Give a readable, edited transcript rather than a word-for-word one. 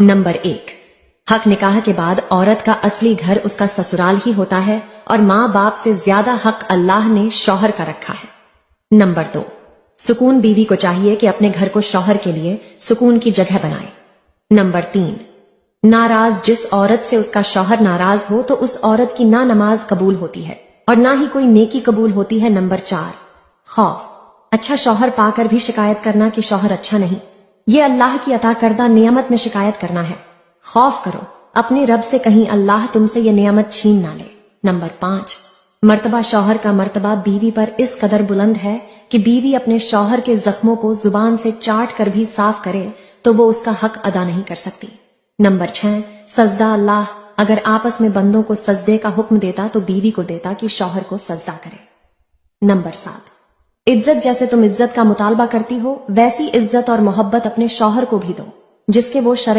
Number 1, हक निकाह के बाद औरत का असली घर उसका ससुराल ही होता है और माँ बाप से ज्यादा हक अल्लाह ने शौहर का रखा है। नंबर 2, सुकून बीवी को चाहिए कि अपने घर को शौहर के लिए सुकून की जगह बनाए। नंबर 3, नाराज जिस औरत से उसका शौहर नाराज हो तो उस औरत की ना नमाज कबूल होती है और ना ही कोई नेकी कबूल होती है। नंबर 4, खौफ, अच्छा शौहर पाकर भी शिकायत करना कि शौहर अच्छा नहीं, ये अल्लाह की अता करदा नियमत में शिकायत करना है। खौफ करो अपने रब से कहीं अल्लाह तुमसे ये नियमत छीन ना ले। नंबर 5, मर्तबा शौहर का मर्तबा बीवी पर इस कदर बुलंद है कि बीवी अपने शौहर के जख्मों को जुबान से चाट कर भी साफ करे तो वो उसका हक अदा नहीं कर सकती। नंबर 6, सजदा अल्लाह अगर आपस में बंदों को सजदे का हुक्म देता तो बीवी को देता कि शौहर को सजदा करे। नंबर 7, इज्जत जैसे तुम इज्जत का मुतालबा करती हो वैसी इज्जत और मोहब्बत अपने शौहर को भी दो जिसके वो शरई